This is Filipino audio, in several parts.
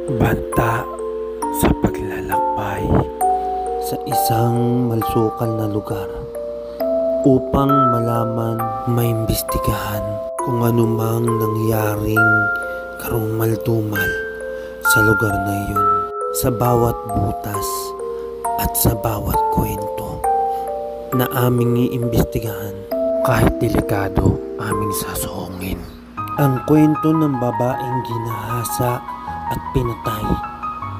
Banta sa paglalakbay sa isang malsukal na lugar upang malaman, maimbestigahan kung anumang nangyaring karumaldumal sa lugar na iyon, sa bawat butas at sa bawat kwento na aming iimbestigahan. Kahit delikado, aming sasungin ang kwento ng babaeng ginahasa at pinatay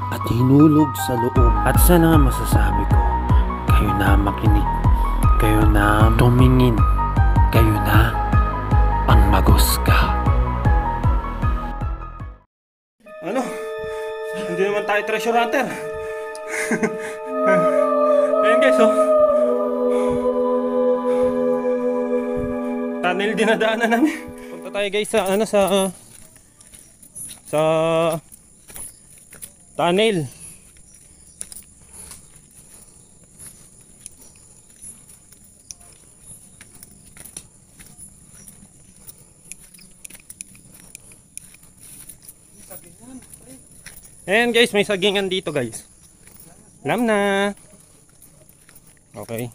at hinulog sa loob. At sana nga masasabi ko, kayo na makinig, kayo na tumingin, kayo na ang magusga. Ano? Hindi naman tayo treasure hunter. Ayan guys, oh. Tunnel dinadaanan namin. Punta tayo guys sa sa tunnel. Ayan guys, may sagingan dito guys. Alam na. Okay.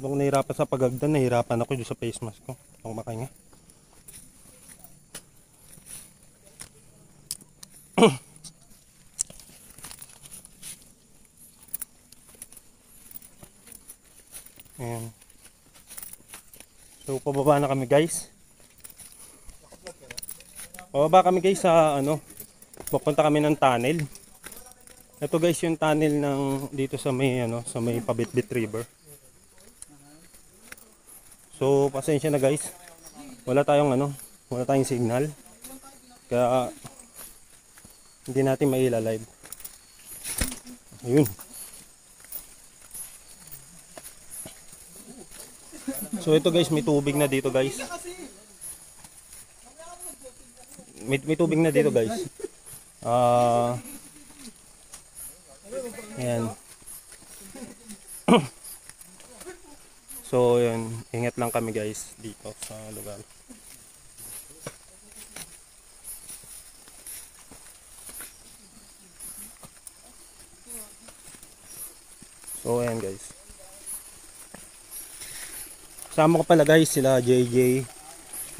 Kung nahirapan sa pagagdan, nahirapan ako sa face mask ko. Ang makahinga. Ayan. So pababa na kami guys. Pababa kami guys sa pupunta kami ng tunnel. Ito guys yung tunnel ng dito sa may sa may Pabitbit River. So pasensya na guys. Wala tayong signal. Kaya hindi natin maila-live. Ayun. So ito guys, may tubig na dito guys. May tubig na dito guys. Ayan. So yun, ingat lang kami guys dito sa lugar. So ayan guys. Kasama ko pala guys sila JJ,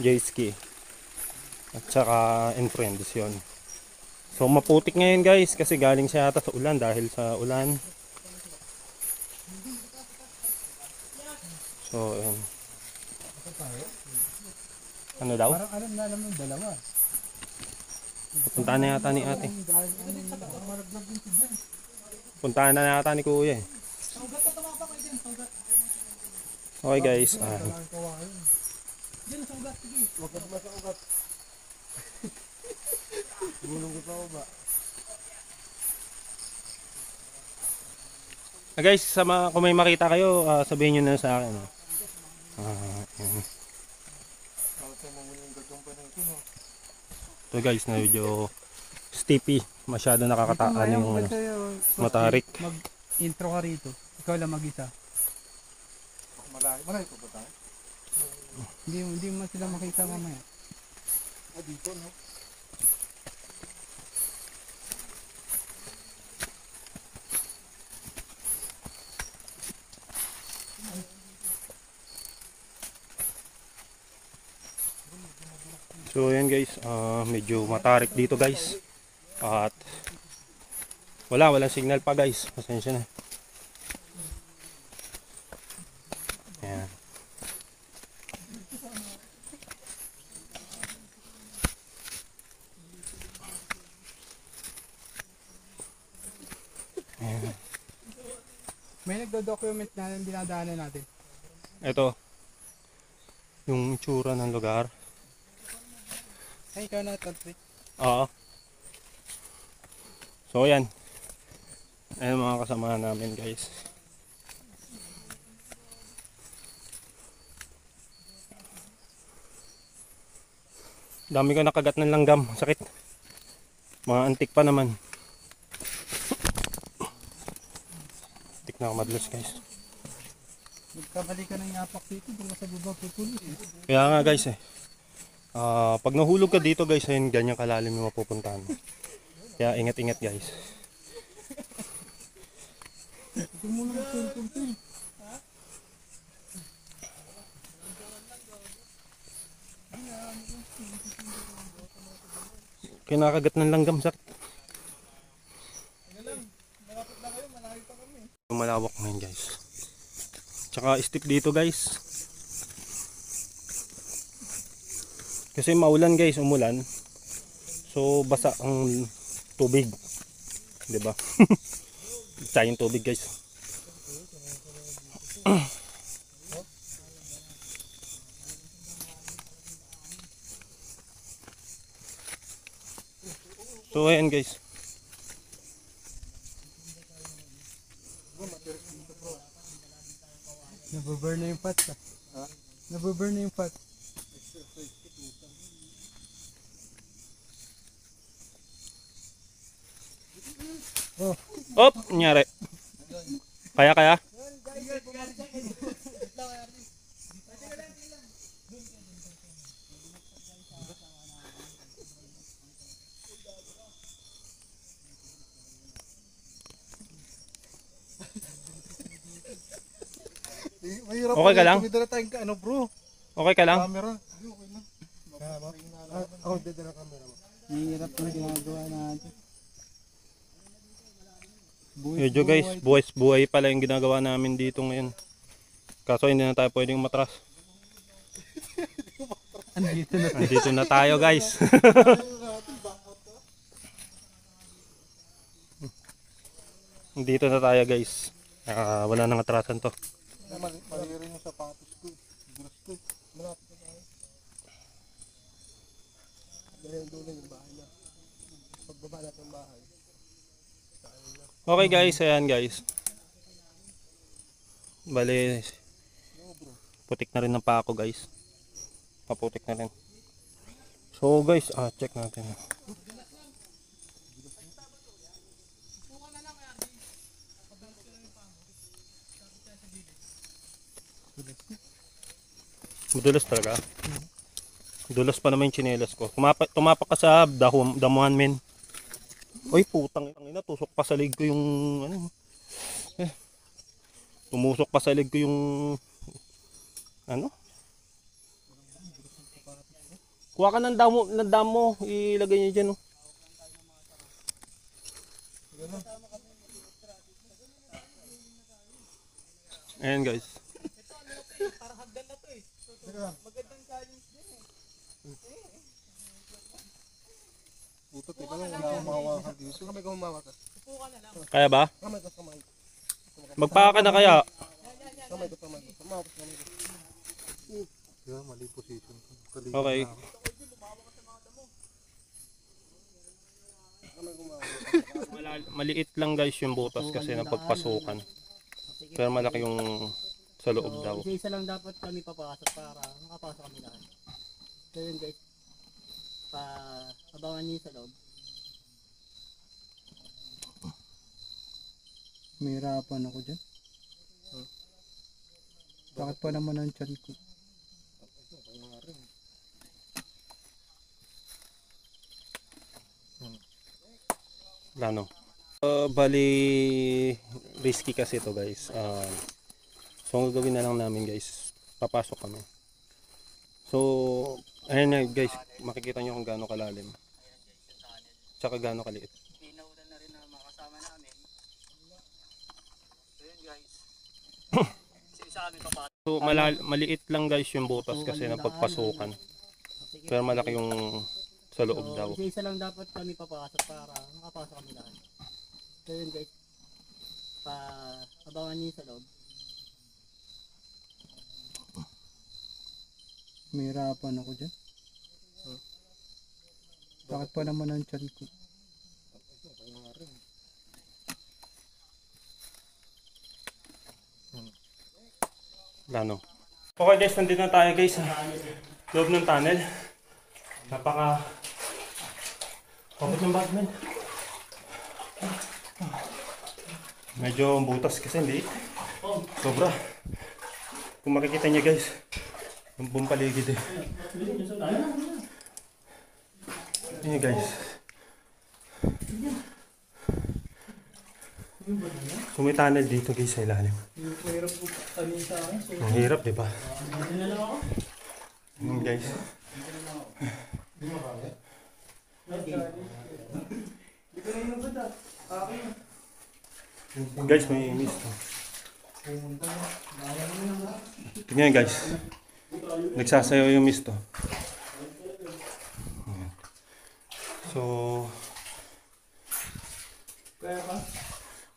Jayski at saka and friends yun. So maputik ngayon guys kasi galing siya ata sa ulan dahil sa ulan. So ayan. Ano daw? Parang alam na alam ng dalawa. Puntahan na yata ni ate. Puntahan na yata ni kuya eh. Okay guys. Guys, kung may makita kayo, sabihin nyo na sa akin. Ito guys, na medyo steepy. Masyado nakakataan yung matarik. Mag-intro ka rito. Ikaw lang mag-isa. Malayo ko ba tayo? Hindi mo sila makita mamaya. Dito no? So ayan guys, medyo matarik dito guys. At walang signal pa guys. Pasensya na. Ayan. Ayan. May nagdo-document na dinadaanan natin. Ito yung itsura ng lugar. Ay, ikaw na country. Oo. So ayan. Ayan mga kasama namin guys. Dami ko nakagat ng langgam. Sakit. Mga antik pa naman. Nakamadulas guys. Magkabali ka ng yapak dito, doon ka sa baba pupulis. Kaya nga guys pag nahulog ka dito guys, ayun, ganyan kalalim yung mapupuntahan mo. Kaya ingat-ingat guys. Ito muna ka cellphone. Kinakagat ng langgam sakit. Malawak ngayon guys. Tsaka steep dito guys. Kasi maulan guys, umulan. So basa ang tubig. 'Di ba? Sayang tubig guys. So ayan guys. Nababurn na yung pot. Ha? Nababurn na yung pot. Oh. Op, nangyari. Kaya. Mahirap Okay ka lang? Tumidala tayong ano bro? Okay ka lang? Camera. Okay lang. Ako dadala camera mo. Mahirap yung ginagawa natin. Medyo guys, buhay pala yung ginagawa namin dito ngayon. Kaso hindi na tayo pwedeng matras. Andito na tayo guys. Dito na tayo guys. Wala nang atrasan to. Mali rin yung sapatos ko. Dulas ko. Malapit na tayo. Dahil doon yung bahay na. Pagbaba natin yung bahay. Okay guys, ayan guys. Bale, putik na rin ng pako guys. Paputik na rin. So guys, check natin. Madulas talaga. Dulas pa naman yung tsinelas ko. Tumapak ka sa damuhan men. Oy, putang ina, tusok pa sa leg ko yung ano. Tumusok pa sa leg ko yung ano? Kuha ka ng damo, ilagay niyo diyan, oh. Ayan guys. Parang hagdan na to eh. Magandang challenge din eh. Puto, teka lang, hindi ko mahawakan dito. Gusto kamay ko mahawakan. Upo ka na lang. Kaya ba? Kamay ko. Magpaka ka na kaya? Kamay ko. Mahawak kamay ko. Yeah, mali position. Okay. Maliit lang guys yung butas kasi napagpasukan. Pero malaki yung sa loob daw. Isa lang dapat kami papasok para makapasok kami lahat. So yun guys, abangan niyo sa loob. Mahirapan ako dyan. Bakit pa naman ang tiyan ko? Lano. Bali risky kasi ito guys. So ang gagawin na lang namin guys, papasok kami. So ayun na guys, makikita nyo kung gaano kalalim. Tsaka gaano kaliit. Pinaulan na rin na makasama namin. So yun guys. Isa kami papasok. So maliit lang guys yung butas kasi napagpasukan. Pero malaki yung sa loob daw. Isa lang dapat kami papasok para makapasok kami lahat. So yun guys, abangan niyo sa loob. Mahirapan ako dyan. Bakit pa naman ang tiyan ko? Lano. Okay guys, nandito na tayo guys sa loob ng tunnel. Napaka pagod ng bagman. Medyo butas kasi hindi. Sobra. Kung makikita niya guys, yung buong paligid eh. Ayan guys. So may tunnel dito guys sa ilalim. Ang hirap diba? Ayan guys. Guys, may mist. Tingnan guys. Nagsasayaw yung mist to. So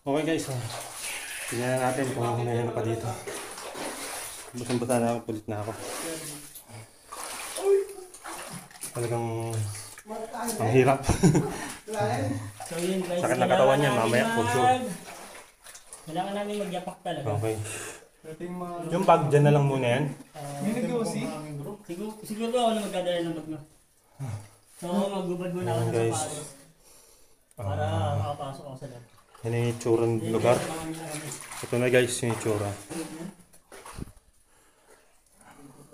okay guys, tingnan natin kung mayroon pa dito. Basang-basa na ako, pulit na ako. Talagang ang hirap. So yun guys, Sakit na katawan yan, mamaya for sure. Kailangan namin magyapak talaga. Okay. Yung bag dyan na lang muna yan. Siguro ako na magdadala ng bag mo. So magbubad muna ako ng Guys. sapatos. Para makapasok ako sa loob. Yan yung itsura ng lugar. Ito na guys yung itsura.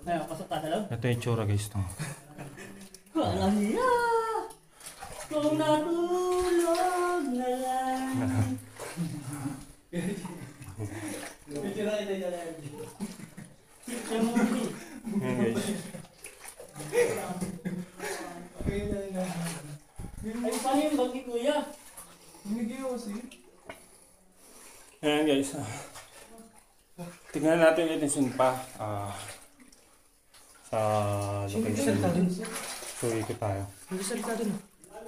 Ayun, pasok ka sa loob. Ito yung itsura guys. Ito. Alam niya! Kung natulog na lang. Yan guys. Ay, paano yung bag ni Kuya? Ayan guys. Tingnan natin ulit yung sunpa. Sa location. So ikot tayo.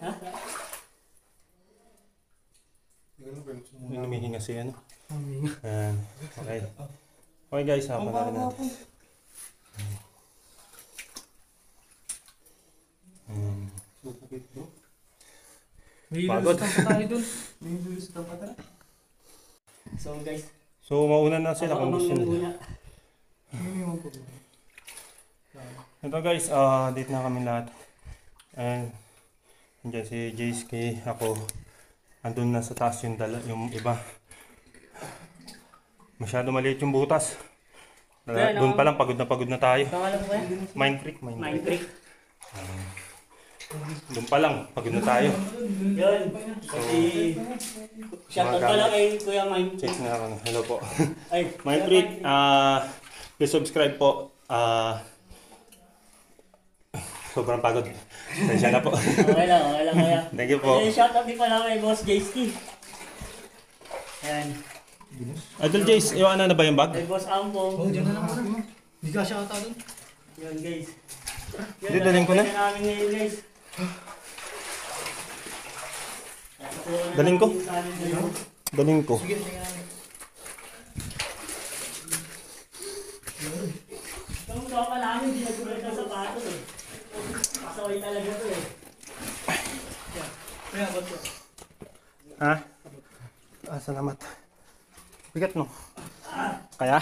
Ha? Yung humihinga si ano. Ayan. Okay. Okay guys, panoorin natin. Pagod. So guys, So mauna na sila kung gusto nila. muna. Ito guys, dito na kami lahat. And nandiyan si Jayski, ako. Andun na sa taas yung iba. Masyado maliit yung butas. Doon pa lang pagod na tayo. Pangalan ko ba? Mine Creek. Mind Creek. Doon pa lang pagod na tayo. Yun. Kasi shoutout pa lang kay Kuya Mind. Check na ako. Hello po. Ay, Mine Creek, please subscribe po. Sobrang pagod. Pasensya na po. Okay lang Kuya. Thank you po. Eh, shoutout din pala kay Boss Jayski. Yan. Idol Jace, iwanan na ba yung bag? Kay Boss Ampong. Diyan na lang muna. Hindi ka siya ata doon. Yan guys. Hindi, daling ko na. Namin ngayon guys. Daling ko? Daling ko. Itong tropa namin, hindi nagsulat ng sapatos eh. Pasaway talaga to eh. Ha? Salamat. Bigat no? Kaya?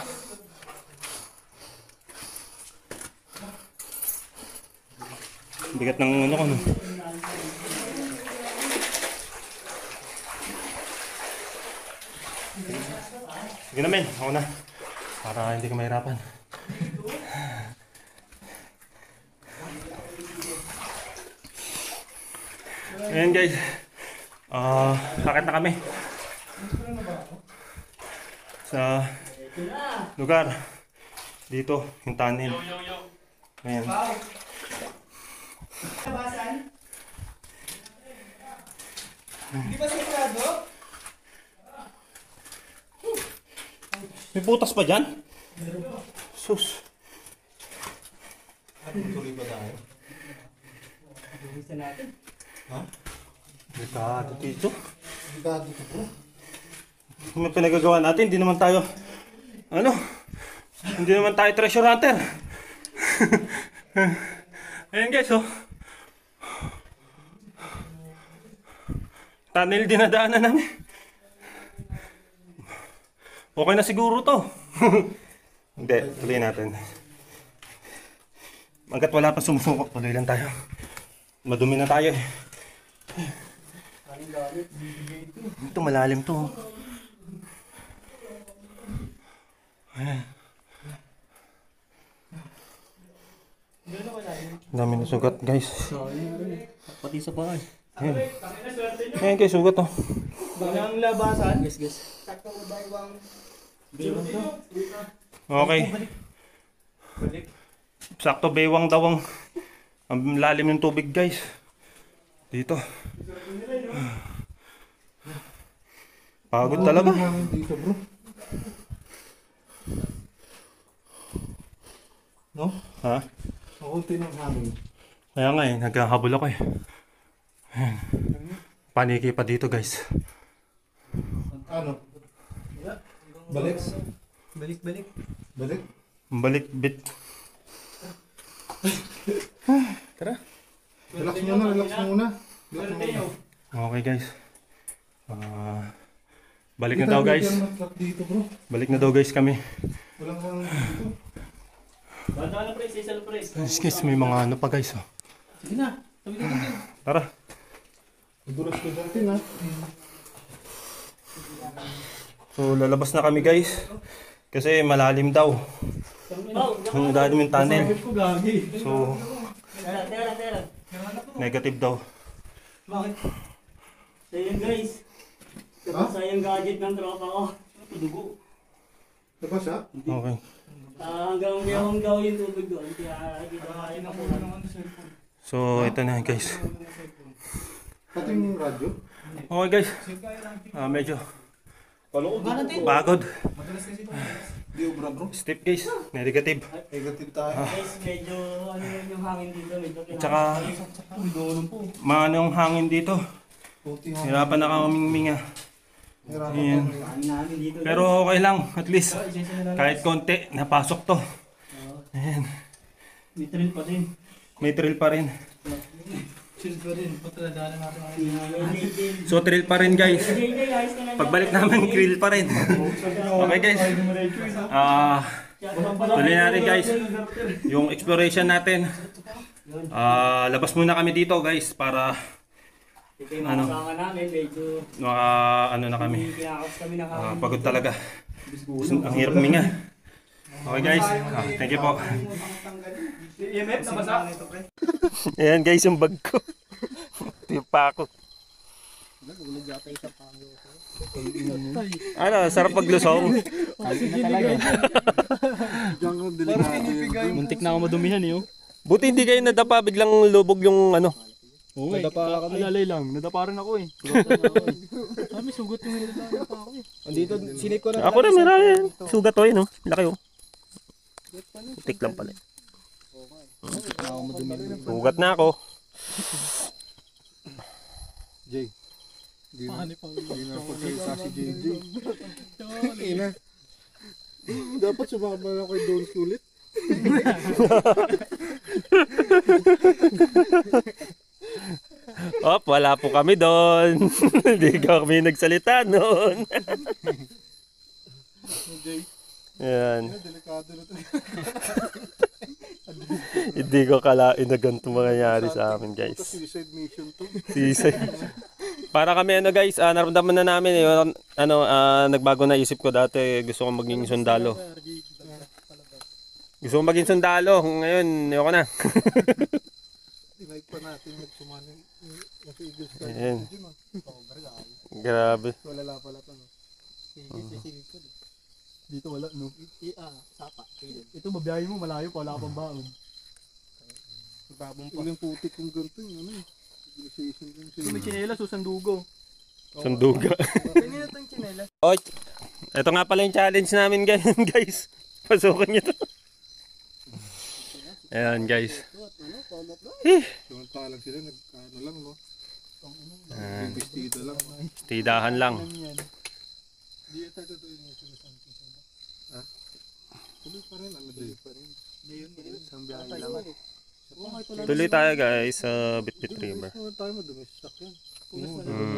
Bigat ng ano ko no? Sige na men, ako na. Para hindi ka mahirapan. Ayan guys. Kakit na kami. Sa lugar. Dito, yung tunnel. Ayan. Hindi ba sigurado? May butas pa dyan? Sus. Tuloy ba tayo? Gusto natin. Delikado dito. Sigurado ko po. Kung may pinagagawa natin, hindi naman tayo, hindi naman tayo treasure hunter. Ayan guys, oh. Tunnel dinadaanan namin. Okay na siguro to. Hindi, tuloy natin. Hanggat wala pa sumusukot, tuloy lang tayo. Madumi na tayo eh. Ito malalim to. Dami na sugat guys. Pati sa bahay. Ayan guys, sugat oh. Walang labasan. Yes, guys. Okay. Sakto baywang daw ang lalim ng tubig guys. Dito. Pagod talaga. Dito bro. No? Ha? Makunti ng hangin. Kaya nga eh, naghahabol ako eh. Ayan. Paniki pa dito guys. Ano? Balik? Balik. Balik? Balik bit. Relax muna, relax muna. Relax muna. Okay guys. Balik na daw guys. Dito bro. Balik na daw guys kami. Walang hangin dito. Banda na pres, isa pres. Guys, may mga ano pa guys oh. Sige na. Sabi ka natin. Tara. Duras ko dyan ha. So lalabas na kami guys. Kasi malalim daw. Ang dami yung tunnel. So Tera. negative daw. Bakit? So yun guys. Tapos yung gadget ng tropa ko. Dugo. Labas ha? Okay. Hanggang mayroong daw yung tubig doon. Kaya hindi na kaya na po. So ito na guys. Pati yung radyo. Okay guys. Medyo pagod. Di obra bro. Step guys. Negative. Negative tayo. Guys, medyo ano yun yung hangin dito. Medyo Tsaka manong hangin dito. Puti hangin. Hirapan na kaming minga. Ayan. hangin namin dito. Pero okay lang. At least kahit konti napasok to. Ayan. May thrill pa din. May thrill pa rin. Chill pa rin. Patradaan natin. So thrill pa rin guys. Pagbalik namin thrill pa rin. Okay guys. Tuloy natin guys. Yung exploration natin. Labas muna kami dito guys para Ano? Namin, medyo ano na kami. kinakaos kami ng hangin. Pagod talaga. Ang hirap minga. Okay guys. Thank you po. EMF, nabasa. Ayan guys yung bag ko. Ito yung pako. Ano, sarap paglusong. Muntik na ako madumihan eh. Buti hindi kayo nadapa, biglang lubog yung ano. Oo, nadapa kami. Alalay lang, nadapa rin ako eh. Sabi, sugot yung nadapa pa ako eh. Andito, sinip ko na. Ako rin, marami. Sugat to no? Laki oh. Putik lang pala. Sugat na ako. Jay. Hindi na pagsalita si JJ. Ina. Dapat sumama na kay Don ulit. Op, wala po kami doon. Hindi kami nagsalita noon. Yan. Delikado na ito. Hindi ko kalain na ganito mangyayari sa amin guys. Suicide mission to. Suicide. Para kami ano guys, naramdaman na namin nagbago na isip ko dati, gusto ko maging sundalo. Gusto ko maging sundalo, ngayon ayoko na. Like pa natin magsumani. Kasi Eagles ka. Ayan. Grabe. Wala pala to. Dito wala, no? Sapa. Ito, mabiyahe mo, malayo pa, wala ka pang baon. Ilang putik kung ganito yung ano eh. Kung may chinela, susandugo. Sunduga. Kanina itong chinela. Oh, ito nga pala yung challenge namin guys. Pasukan nyo to. Ayan guys. Samantala lang sila, nag-ano lang no. Ayan. Bestida lang. Tidahan lang. Di ito yung sinasabi ko sa ba? Ha? Tuloy pa rin, ano day pa rin. Isang biyahe lang. Tuloy tayo guys sa Bitbit River. Ano tayo madumistak yan.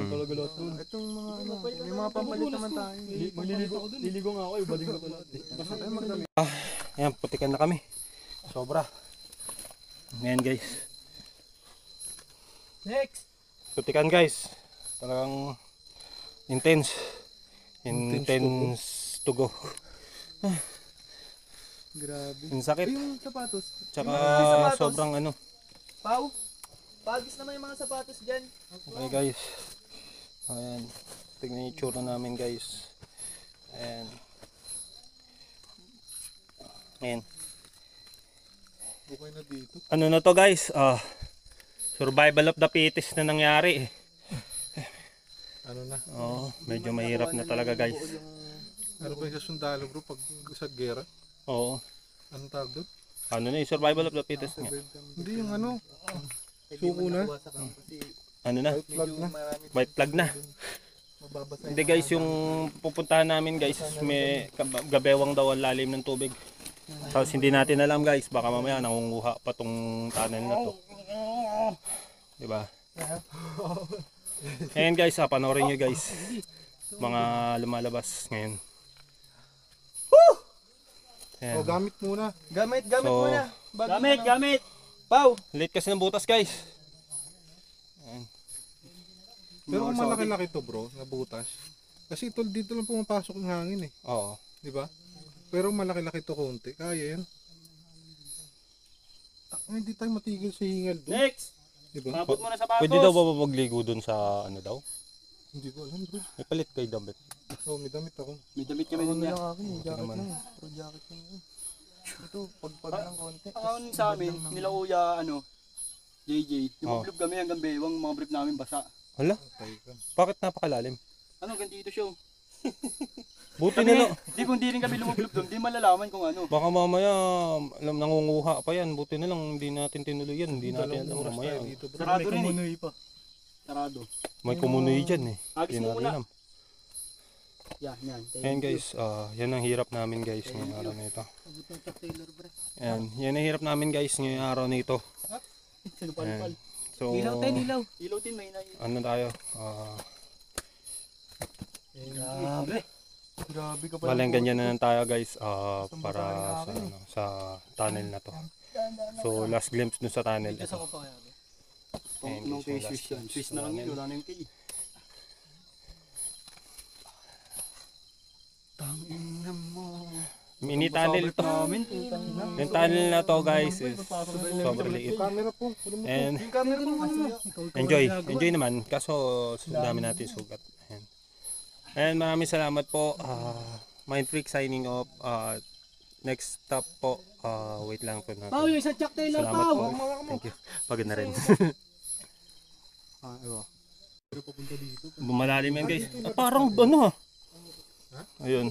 Talaga lahat dun. Itong mga ano, may mga pampalit naman tayo. Liligo nga ako, ibaling na pala. Basta tayo magdami. Ayan, putikan na kami. Sobra. Ayan guys. Next! Putikan guys. Talagang intense. Intense to go. Grabe. Yung sakit. Ay, yung sapatos. Tsaka sapatos. sobrang ano. Pau, pagis naman yung mga sapatos dyan. Okay guys. Ayan. Tignan yung itsura namin guys. Ayan. Ayan. Okay na dito. Ano na to guys? Survival of the fittest na nangyari. Ano na? Oh, medyo mahirap na talaga guys. Ano ba yung sa sundalo bro pag sa gera? Oo. Anong tawag doon? Ano na yung survival of the fittest nga. Hindi yung ano. Suko na. Ano na? Flag na. White flag na. Hindi guys, yung pupuntahan namin guys, may gabewang daw ang lalim ng tubig. Tapos hindi natin alam guys, baka mamaya nangunguha pa tong tunnel na to. Diba? Ayan guys, panoorin nyo guys. Mga lumalabas ngayon. Ayan. O gamit muna. Gamit So, muna. Gamit! Pau, Late kasi ng butas guys. Pero kung malaki-laki to bro, na butas. Kasi ito dito lang pumapasok ng hangin eh. Oo. Di ba? Pero malaki-laki to konti. Kaya yan. Hindi tayo matigil sa hingal doon. Next! Di ba? Mabot mo na sapatos. Pwede daw ba magligo dun sa ano daw? Hindi ko alam bro. May palit kay damit. Oh, may damit ako. May damit kami ano niya. lang akin, yung jacket naman. na yun. Pro jacket na yun. Ito, pagpag ng konti. Ang sa amin, nila kuya, JJ, lumublob kami hanggang bewang, mga brief namin basa. Hala, Tayo ka. bakit napakalalim? Ano, ganito siya. Buti na lang. Di rin kami lumublob doon, di malalaman kung ano. Baka mamaya alam nangunguha pa yan. Buti na lang hindi natin tinuloy yan. Hindi natin alam Oras mamaya. tayo dito bro. Sarado rin eh. Sarado. May kumunoy dyan eh. Agis Hindi mo natin muna. alam. Yan. Ayan guys, yan ang hirap namin guys ngayong araw na ito. Ayan, yan ang hirap namin guys ngayong araw na ito. Sinupal-pal. So, Ilaw din, may inayin. ano tayo? Grabe ka pa. Malang ganyan na lang tayo guys para sa, sa tunnel na to. So, last glimpse dun sa tunnel. Ito. Ayan, Nung guys, kay yung last Swiss yan. glimpse Swiss na lang namin. yun, wala na yung kay. Mini tunnel to. Yung tunnel na to guys is sobrang liit. Camera po. And enjoy naman. Kaso dami natin sugat. Ayan. And maraming salamat po. Mind Freak signing off. Next stop po. Wait lang po natin. Pau, yung isang Chuck Taylor, Salamat Pau! po. Thank you. Pagod na rin. Bumalalim yan guys. Parang ano ha? Ayun.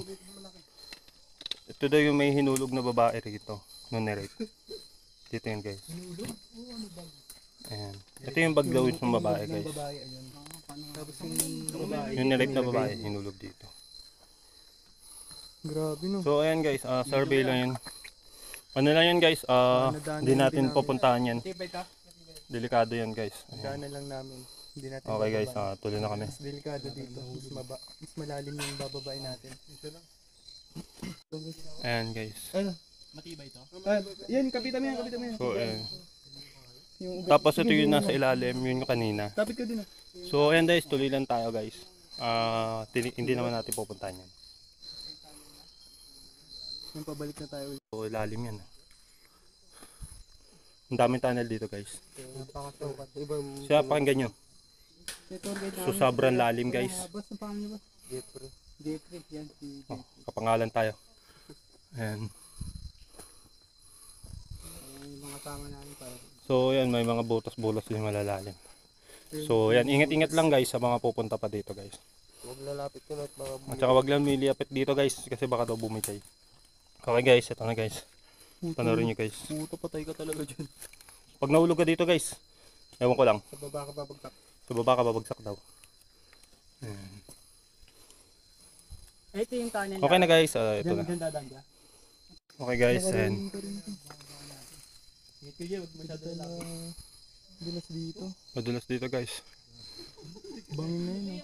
Ito daw yung may hinulog na babae rito. No narrate. Dito yun guys. Ayan. Ito yung baglaw ng babae guys. Yung narrate na babae hinulog dito. Grabe no. So ayan guys, survey lang yun. Ano lang yun guys, hindi natin pupuntahan yan. Delikado yan guys. Ayan. Daanan lang namin. Hindi natin Okay guys, tuloy na kami. mas delikado dito. Mas malalim yung bababain natin. Ayan guys. Matibay to. Yan, kapitan mo yan. So ayan. Tapos ito yung nasa ilalim, yun yung kanina. Kapit ka din ah. So ayan guys, tuloy lang tayo guys. Hindi naman natin pupuntahan yan. Yung pabalik na tayo. So ilalim yan. Ang daming tunnel dito guys. Napakasukat. Ibang Siya pakinggan nyo. ito guys. So sobrang lalim guys. Boss, ang pangalan niyo ba? Jeffrey. Yan si Oh, kapangalan tayo. Ayan. yung mga tama namin para. So yan, may mga butas-bulas yung malalalim. So yan, ingat-ingat lang guys sa mga pupunta pa dito guys. Huwag lalapit ko na at mga At saka wag lang miliapit dito guys kasi baka daw bumigay. Okay guys, ito na guys. Panoorin nyo guys. puto, patay ka talaga dyan. Pag nahulog ka dito guys, ewan ko lang. Sa baba ka babagsak. Sa baba ka babagsak daw. Ayan. Ito yung tunnel. Okay na guys, ito na. Diyan dadaan ka. Okay guys, and Ingit ko dyan, huwag masyado na lang. Bilas dito. madulas dito guys. Bangin na yun.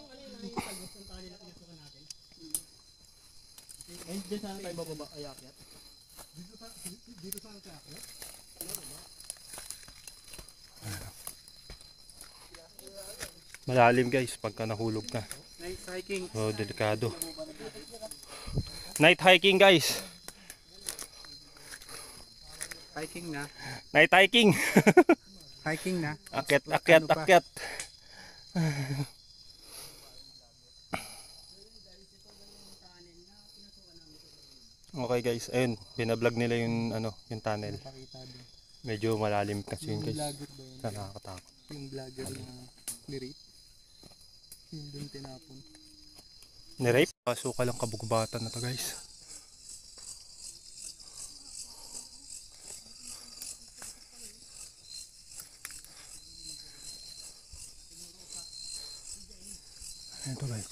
Ay, dyan sana tayo bababa, ayakyat. Malalim guys pagka nahulog ka. Nice hiking. So delikado. Night hiking guys. Hiking na. Night hiking. Hiking na. Akyat. Okay guys, ayun, binablog nila yung yung tunnel. Medyo malalim kasi yun guys. Sa nakakatakot. Yung vlogger na ni-rape. Yung dun tinapon. Ni-rape? Pasukal ang kabugubatan na to guys. Ito guys.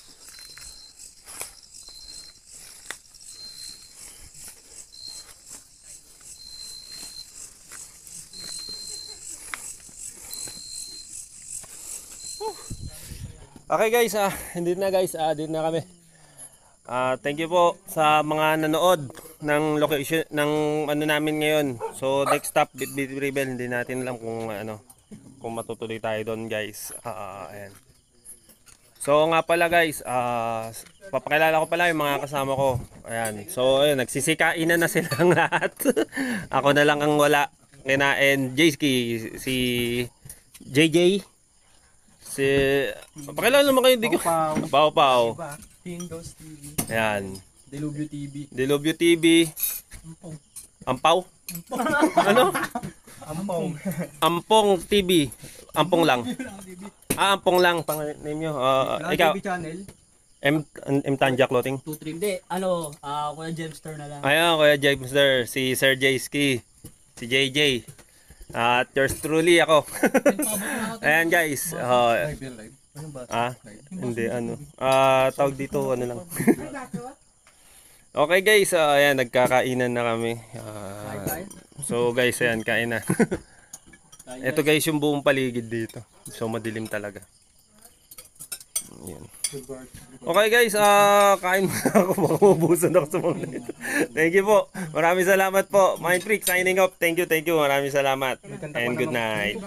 Okay guys, hindi na guys, din na kami. Thank you po sa mga nanood ng location ng namin ngayon. So next stop Bitbit Rebel, hindi natin alam kung kung matutuloy tayo doon guys. Ayan. So nga pala guys, papakilala ko pala yung mga kasama ko. Ayan. So ayun, nagsisikain na silang lahat. Ako na lang ang wala. Kinain Jayski, si JJ. Pakilala naman kayo, di ko. Pao. Windows TV. Ayan. Delubyo TV. Delubyo TV. Ampaw? Ano? Ampong TV. Ampong lang. Ampong lang. Pang name nyo. Ikaw. TV channel. M Tanja Clothing. 2-3. Hindi, Kuya Jemster na lang. Ayun, Kuya Jemster. Si Sir Jayski. Si JJ. At yours truly ako. Ayan guys. Hindi tawag dito lang. Okay guys, ayan, nagkakainan na kami. So guys, ayan, kain na. Ito guys yung buong paligid dito. So madilim talaga. Ayan. Okay guys, kain muna ako, makubusan ako sa mga dito. Thank you po. Maraming salamat po. Mind Freak signing off. Thank you. Maraming salamat. And good night.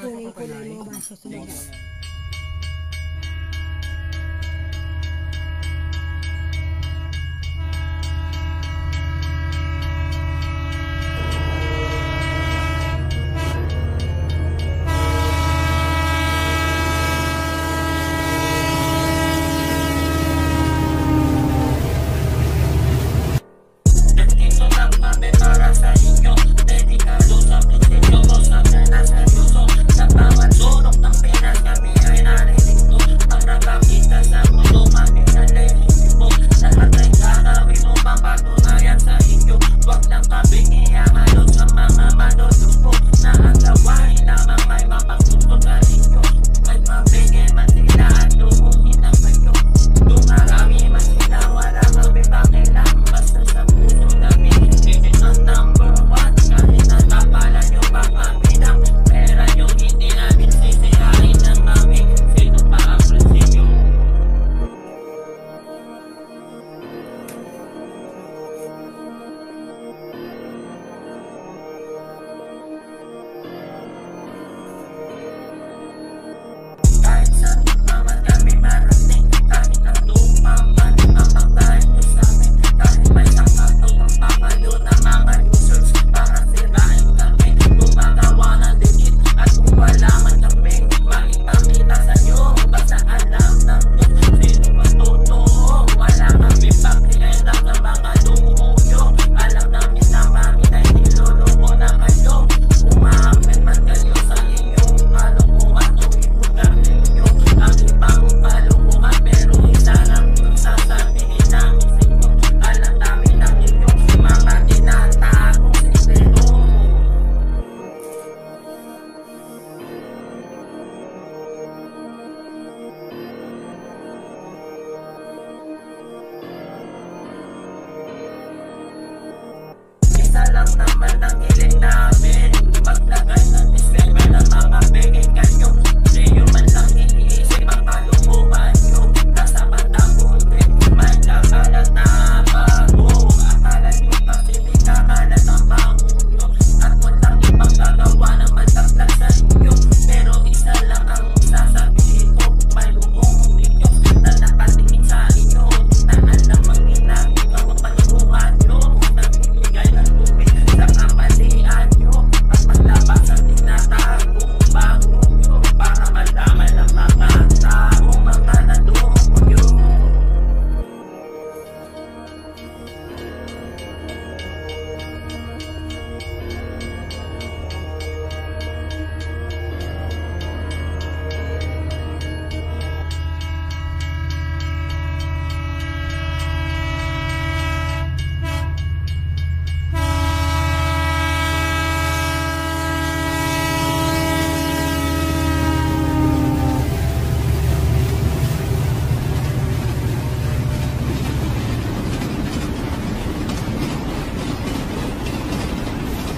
lang naman ang hiling namin. Maglagay ng disclaimer ng mga bigay kanyong